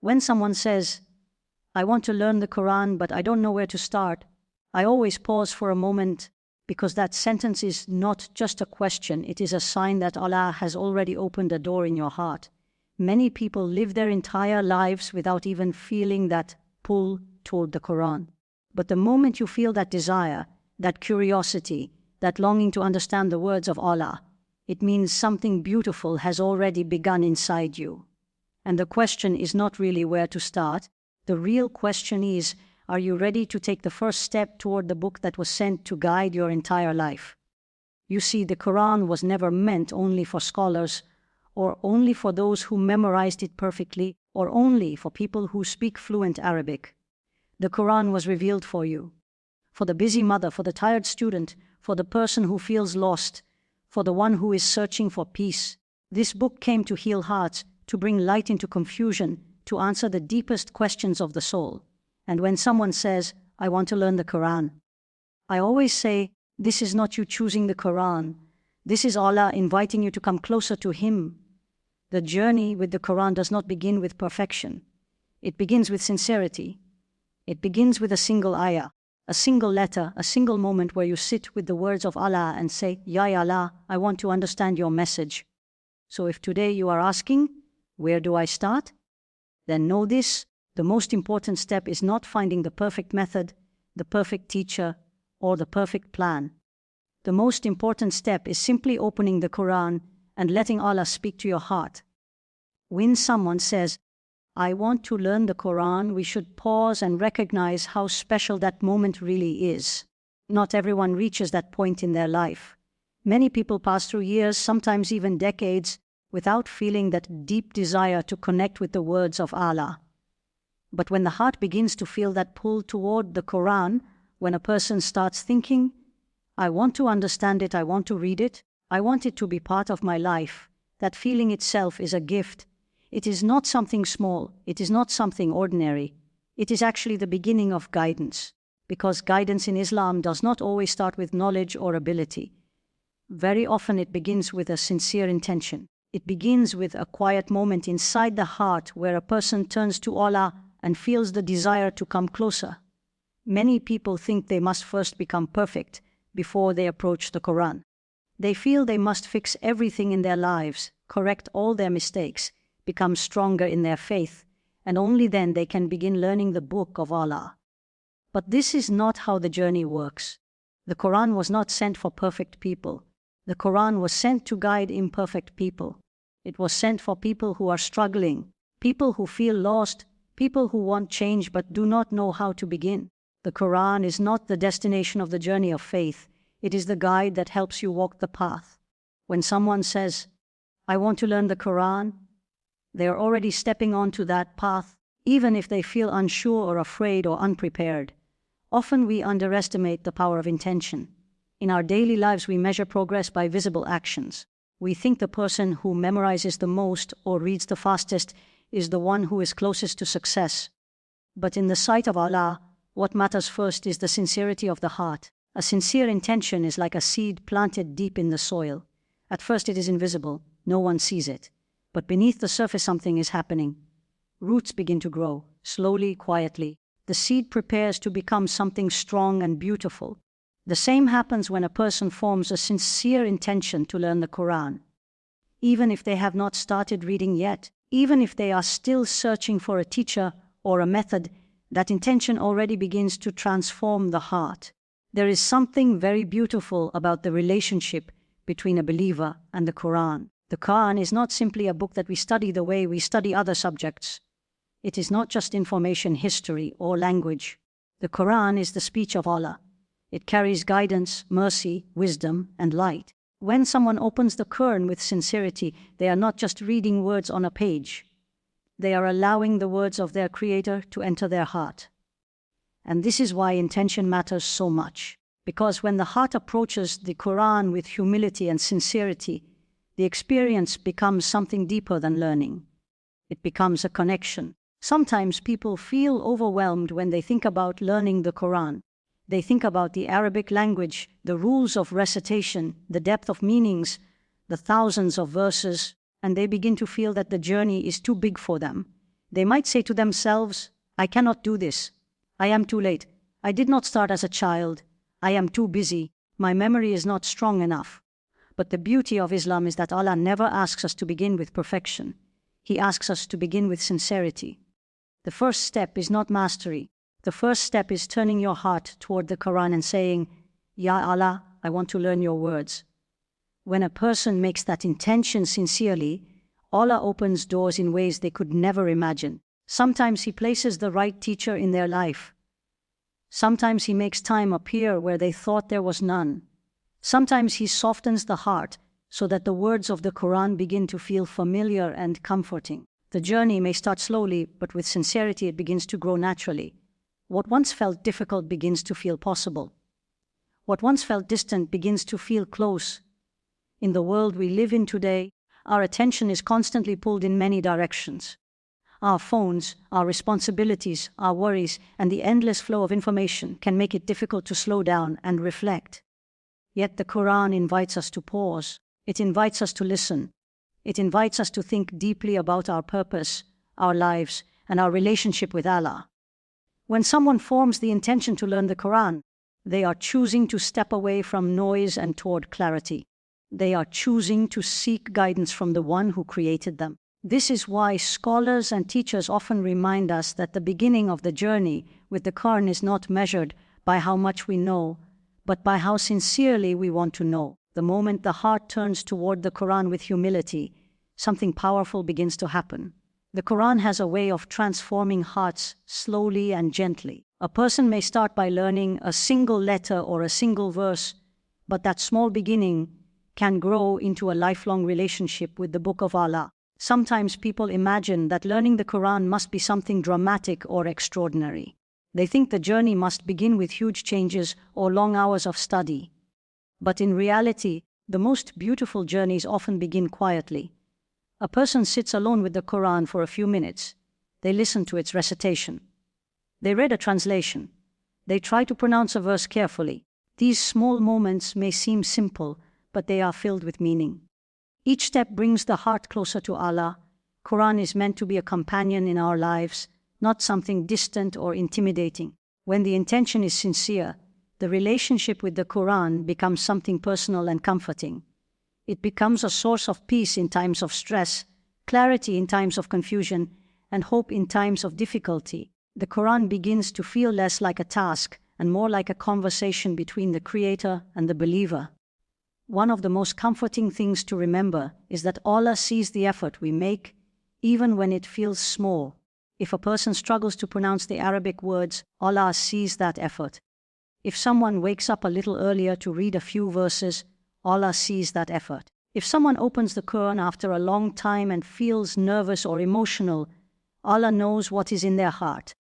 When someone says, "I want to learn the Quran, but I don't know where to start," I always pause for a moment, because that sentence is not just a question, it is a sign that Allah has already opened a door in your heart. Many people live their entire lives without even feeling that pull toward the Quran. But the moment you feel that desire, that curiosity, that longing to understand the words of Allah, it means something beautiful has already begun inside you. And the question is not really where to start. The real question is, are you ready to take the first step toward the book that was sent to guide your entire life? You see, the Quran was never meant only for scholars, or only for those who memorized it perfectly, or only for people who speak fluent Arabic. The Quran was revealed for you, for the busy mother, for the tired student, for the person who feels lost, for the one who is searching for peace. This book came to heal hearts, to bring light into confusion, to answer the deepest questions of the soul. And when someone says, "I want to learn the Quran," I always say, this is not you choosing the Quran. This is Allah inviting you to come closer to Him. The journey with the Quran does not begin with perfection. It begins with sincerity. It begins with a single ayah, a single letter, a single moment where you sit with the words of Allah and say, "Ya Allah, I want to understand your message." So if today you are asking, where do I start? Then know this, the most important step is not finding the perfect method, the perfect teacher, or the perfect plan. The most important step is simply opening the Quran and letting Allah speak to your heart. When someone says, "I want to learn the Quran," we should pause and recognize how special that moment really is. Not everyone reaches that point in their life. Many people pass through years, sometimes even decades, without feeling that deep desire to connect with the words of Allah. But when the heart begins to feel that pull toward the Quran, when a person starts thinking, "I want to understand it, I want to read it, I want it to be part of my life," that feeling itself is a gift. It is not something small, it is not something ordinary. It is actually the beginning of guidance, because guidance in Islam does not always start with knowledge or ability. Very often it begins with a sincere intention. It begins with a quiet moment inside the heart where a person turns to Allah and feels the desire to come closer. Many people think they must first become perfect before they approach the Quran. They feel they must fix everything in their lives, correct all their mistakes, become stronger in their faith, and only then they can begin learning the book of Allah. But this is not how the journey works. The Quran was not sent for perfect people. The Quran was sent to guide imperfect people. It was sent for people who are struggling, people who feel lost, people who want change but do not know how to begin. The Quran is not the destination of the journey of faith. It is the guide that helps you walk the path. When someone says, "I want to learn the Quran," they are already stepping onto that path, even if they feel unsure or afraid or unprepared. Often we underestimate the power of intention. In our daily lives, we measure progress by visible actions. We think the person who memorizes the most or reads the fastest is the one who is closest to success. But in the sight of Allah, what matters first is the sincerity of the heart. A sincere intention is like a seed planted deep in the soil. At first it is invisible, no one sees it. But beneath the surface something is happening. Roots begin to grow, slowly, quietly. The seed prepares to become something strong and beautiful. The same happens when a person forms a sincere intention to learn the Quran. Even if they have not started reading yet, even if they are still searching for a teacher or a method, that intention already begins to transform the heart. There is something very beautiful about the relationship between a believer and the Quran. The Quran is not simply a book that we study the way we study other subjects. It is not just information, history, or language. The Quran is the speech of Allah. It carries guidance, mercy, wisdom, and light. When someone opens the Quran with sincerity, they are not just reading words on a page. They are allowing the words of their Creator to enter their heart. And this is why intention matters so much. Because when the heart approaches the Quran with humility and sincerity, the experience becomes something deeper than learning. It becomes a connection. Sometimes people feel overwhelmed when they think about learning the Quran. They think about the Arabic language, the rules of recitation, the depth of meanings, the thousands of verses, and they begin to feel that the journey is too big for them. They might say to themselves, I cannot do this. I am too late. I did not start as a child. I am too busy. My memory is not strong enough. But the beauty of Islam is that Allah never asks us to begin with perfection. He asks us to begin with sincerity. The first step is not mastery. The first step is turning your heart toward the Quran and saying, Ya Allah, I want to learn your words. When a person makes that intention sincerely, Allah opens doors in ways they could never imagine. Sometimes He places the right teacher in their life. Sometimes He makes time appear where they thought there was none. Sometimes He softens the heart so that the words of the Quran begin to feel familiar and comforting. The journey may start slowly, but with sincerity it begins to grow naturally. What once felt difficult begins to feel possible. What once felt distant begins to feel close. In the world we live in today, our attention is constantly pulled in many directions. Our phones, our responsibilities, our worries, and the endless flow of information can make it difficult to slow down and reflect. Yet the Quran invites us to pause. It invites us to listen. It invites us to think deeply about our purpose, our lives, and our relationship with Allah. When someone forms the intention to learn the Quran, they are choosing to step away from noise and toward clarity. They are choosing to seek guidance from the one who created them. This is why scholars and teachers often remind us that the beginning of the journey with the Quran is not measured by how much we know, but by how sincerely we want to know. The moment the heart turns toward the Quran with humility, something powerful begins to happen. The Quran has a way of transforming hearts slowly and gently. A person may start by learning a single letter or a single verse, but that small beginning can grow into a lifelong relationship with the Book of Allah. Sometimes people imagine that learning the Quran must be something dramatic or extraordinary. They think the journey must begin with huge changes or long hours of study. But in reality, the most beautiful journeys often begin quietly. A person sits alone with the Quran for a few minutes. They listen to its recitation. They read a translation. They try to pronounce a verse carefully. These small moments may seem simple, but they are filled with meaning. Each step brings the heart closer to Allah. Quran is meant to be a companion in our lives, not something distant or intimidating. When the intention is sincere, the relationship with the Quran becomes something personal and comforting. It becomes a source of peace in times of stress, clarity in times of confusion, and hope in times of difficulty. The Quran begins to feel less like a task and more like a conversation between the Creator and the believer. One of the most comforting things to remember is that Allah sees the effort we make, even when it feels small. If a person struggles to pronounce the Arabic words, Allah sees that effort. If someone wakes up a little earlier to read a few verses, Allah sees that effort. If someone opens the Quran after a long time and feels nervous or emotional, Allah knows what is in their heart.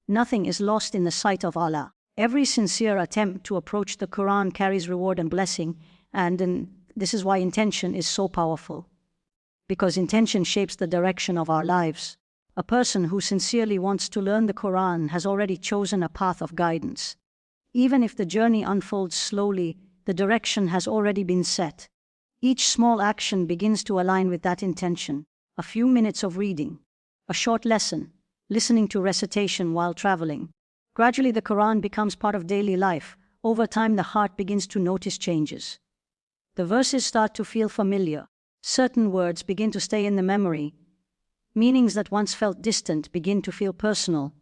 Nothing is lost in the sight of Allah. Every sincere attempt to approach the Quran carries reward and blessing, and this is why intention is so powerful. Because intention shapes the direction of our lives. A person who sincerely wants to learn the Quran has already chosen a path of guidance. Even if the journey unfolds slowly, the direction has already been set. Each small action begins to align with that intention. A few minutes of reading, a short lesson, listening to recitation while traveling. Gradually the Quran becomes part of daily life. Over time the heart begins to notice changes. The verses start to feel familiar. Certain words begin to stay in the memory. Meanings that once felt distant begin to feel personal.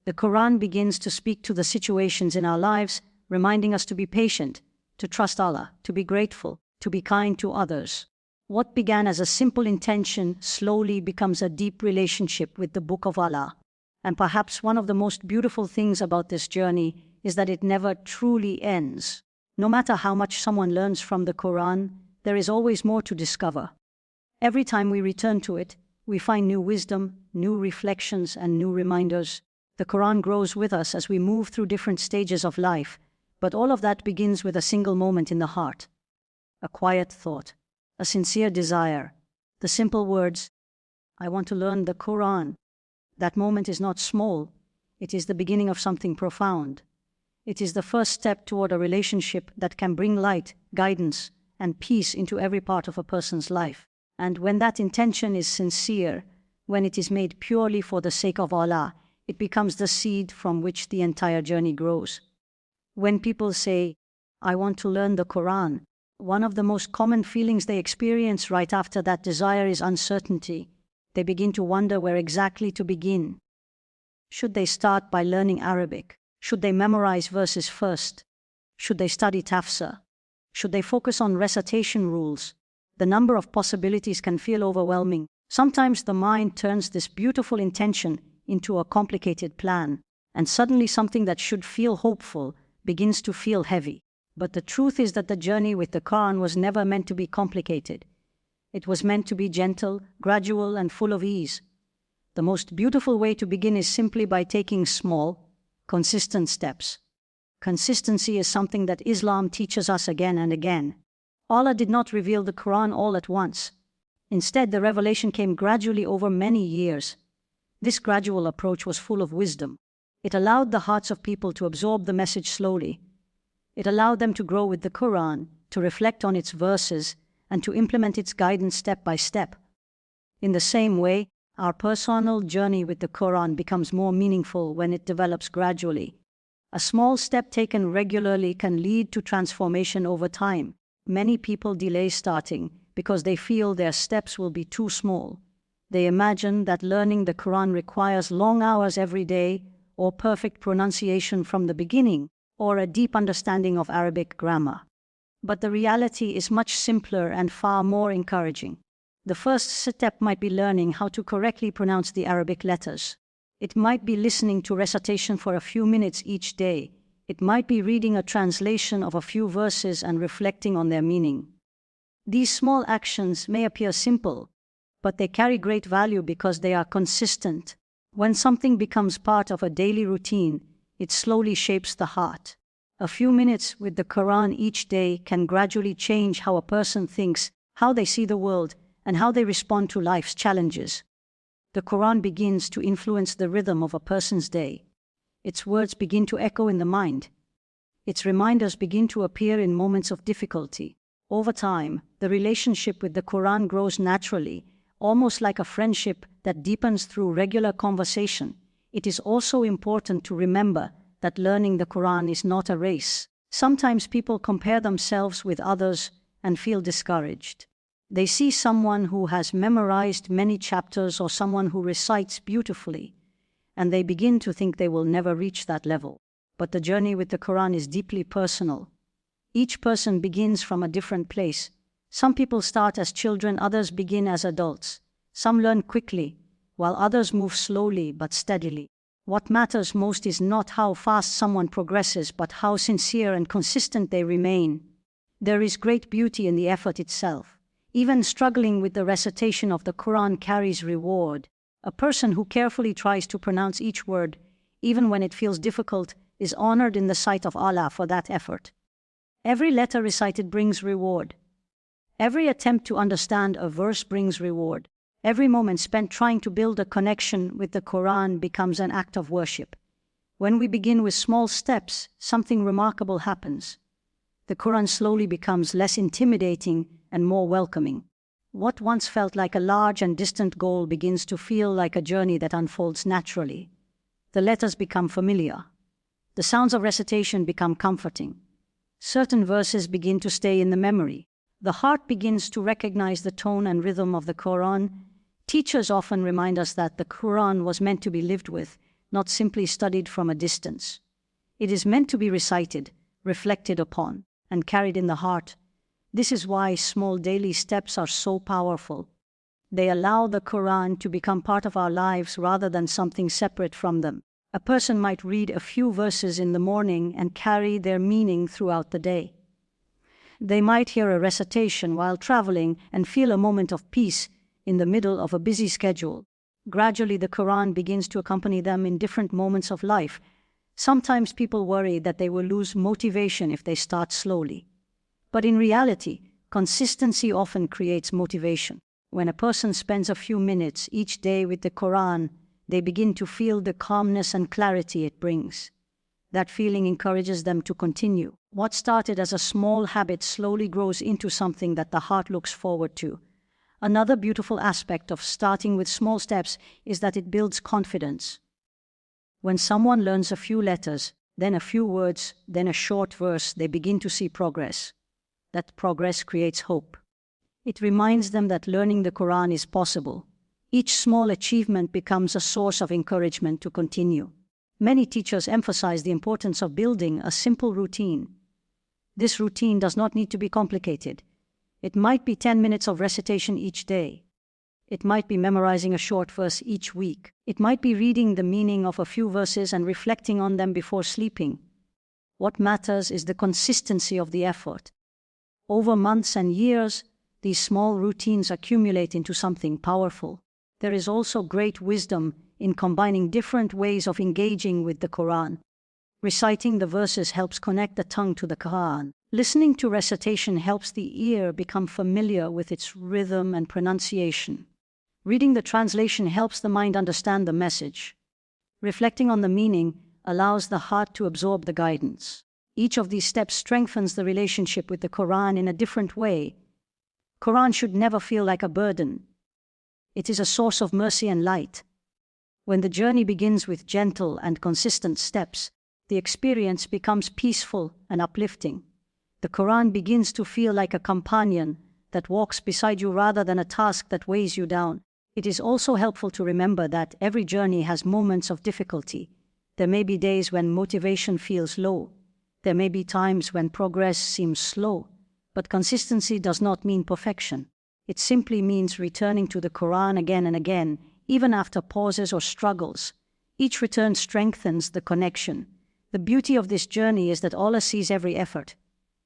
The Quran begins to speak to the situations in our lives, reminding us to be patient, to trust Allah, to be grateful, to be kind to others. What began as a simple intention slowly becomes a deep relationship with the Book of Allah. And perhaps one of the most beautiful things about this journey is that it never truly ends. No matter how much someone learns from the Quran, there is always more to discover. Every time we return to it, we find new wisdom, new reflections, and new reminders. The Quran grows with us as we move through different stages of life, but all of that begins with a single moment in the heart. A quiet thought, a sincere desire, the simple words, I want to learn the Quran. That moment is not small. It is the beginning of something profound. It is the first step toward a relationship that can bring light, guidance, and peace into every part of a person's life. And when that intention is sincere, When it is made purely for the sake of Allah, it becomes the seed from which the entire journey grows. When people say, "I want to learn the Quran," one of the most common feelings they experience right after that desire is uncertainty. They begin to wonder where exactly to begin. Should they start by learning Arabic? Should they memorize verses first? Should they study tafsir? Should they focus on recitation rules? The number of possibilities can feel overwhelming. Sometimes the mind turns this beautiful intention into a complicated plan, and suddenly something that should feel hopeful begins to feel heavy. But the truth is that the journey with the Quran was never meant to be complicated. It was meant to be gentle, gradual, and full of ease. The most beautiful way to begin is simply by taking small, consistent steps. Consistency is something that Islam teaches us again and again. Allah did not reveal the Quran all at once. Instead, the revelation came gradually over many years. This gradual approach was full of wisdom. It allowed the hearts of people to absorb the message slowly. It allowed them to grow with the Quran, to reflect on its verses, and to implement its guidance step by step. In the same way, our personal journey with the Quran becomes more meaningful when it develops gradually. A small step taken regularly can lead to transformation over time. Many people delay starting because they feel their steps will be too small. They imagine that learning the Quran requires long hours every day, or perfect pronunciation from the beginning, or a deep understanding of Arabic grammar. But the reality is much simpler and far more encouraging. The first step might be learning how to correctly pronounce the Arabic letters. It might be listening to recitation for a few minutes each day. It might be reading a translation of a few verses and reflecting on their meaning. These small actions may appear simple, but they carry great value because they are consistent. When something becomes part of a daily routine, it slowly shapes the heart. A few minutes with the Quran each day can gradually change how a person thinks, how they see the world, and how they respond to life's challenges. The Quran begins to influence the rhythm of a person's day. Its words begin to echo in the mind. Its reminders begin to appear in moments of difficulty. Over time, the relationship with the Quran grows naturally, almost like a friendship that deepens through regular conversation. It is also important to remember that learning the Quran is not a race. Sometimes people compare themselves with others and feel discouraged. They see someone who has memorized many chapters or someone who recites beautifully, and they begin to think they will never reach that level. But the journey with the Quran is deeply personal. Each person begins from a different place. Some people start as children, others begin as adults. Some learn quickly, while others move slowly but steadily. What matters most is not how fast someone progresses, but how sincere and consistent they remain. There is great beauty in the effort itself. Even struggling with the recitation of the Quran carries reward. A person who carefully tries to pronounce each word, even when it feels difficult, is honored in the sight of Allah for that effort. Every letter recited brings reward. Every attempt to understand a verse brings reward. Every moment spent trying to build a connection with the Quran becomes an act of worship. When we begin with small steps, something remarkable happens. The Quran slowly becomes less intimidating and more welcoming. What once felt like a large and distant goal begins to feel like a journey that unfolds naturally. The letters become familiar. The sounds of recitation become comforting. Certain verses begin to stay in the memory. The heart begins to recognize the tone and rhythm of the Quran. Teachers often remind us that the Quran was meant to be lived with, not simply studied from a distance. It is meant to be recited, reflected upon, and carried in the heart. This is why small daily steps are so powerful. They allow the Quran to become part of our lives rather than something separate from them. A person might read a few verses in the morning and carry their meaning throughout the day. They might hear a recitation while traveling and feel a moment of peace in the middle of a busy schedule. Gradually, the Quran begins to accompany them in different moments of life. Sometimes people worry that they will lose motivation if they start slowly. But in reality, consistency often creates motivation. When a person spends a few minutes each day with the Quran, they begin to feel the calmness and clarity it brings. That feeling encourages them to continue. What started as a small habit slowly grows into something that the heart looks forward to. Another beautiful aspect of starting with small steps is that it builds confidence. When someone learns a few letters, then a few words, then a short verse, they begin to see progress. That progress creates hope. It reminds them that learning the Quran is possible. Each small achievement becomes a source of encouragement to continue. Many teachers emphasize the importance of building a simple routine. This routine does not need to be complicated. It might be 10 minutes of recitation each day. It might be memorizing a short verse each week. It might be reading the meaning of a few verses and reflecting on them before sleeping. What matters is the consistency of the effort. Over months and years, these small routines accumulate into something powerful. There is also great wisdom in combining different ways of engaging with the Quran. Reciting the verses helps connect the tongue to the Quran. Listening to recitation helps the ear become familiar with its rhythm and pronunciation. Reading the translation helps the mind understand the message. Reflecting on the meaning allows the heart to absorb the guidance. Each of these steps strengthens the relationship with the Quran in a different way. Quran should never feel like a burden. It is a source of mercy and light. When the journey begins with gentle and consistent steps, the experience becomes peaceful and uplifting. The Quran begins to feel like a companion that walks beside you rather than a task that weighs you down. It is also helpful to remember that every journey has moments of difficulty. There may be days when motivation feels low. There may be times when progress seems slow. But consistency does not mean perfection. It simply means returning to the Quran again and again, even after pauses or struggles. Each return strengthens the connection. The beauty of this journey is that Allah sees every effort.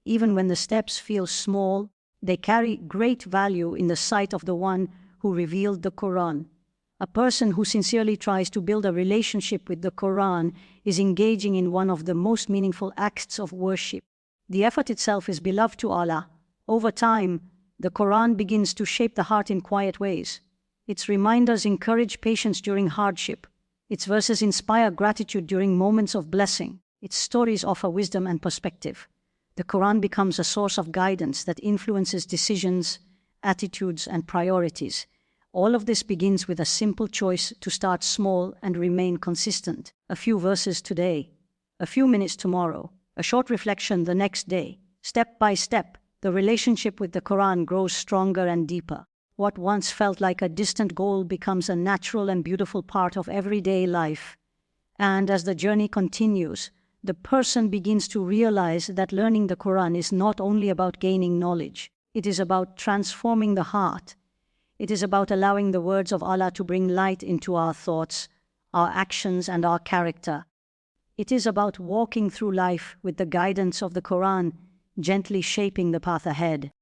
Even when the steps feel small, they carry great value in the sight of the one who revealed the Quran. A person who sincerely tries to build a relationship with the Quran is engaging in one of the most meaningful acts of worship. The effort itself is beloved to Allah. Over time, the Quran begins to shape the heart in quiet ways. Its reminders encourage patience during hardship. Its verses inspire gratitude during moments of blessing. Its stories offer wisdom and perspective. The Quran becomes a source of guidance that influences decisions, attitudes, and priorities. All of this begins with a simple choice to start small and remain consistent. A few verses today, a few minutes tomorrow, a short reflection the next day. Step by step, the relationship with the Quran grows stronger and deeper. What once felt like a distant goal becomes a natural and beautiful part of everyday life. And as the journey continues, the person begins to realize that learning the Quran is not only about gaining knowledge. It is about transforming the heart. It is about allowing the words of Allah to bring light into our thoughts, our actions, and our character. It is about walking through life with the guidance of the Quran, gently shaping the path ahead.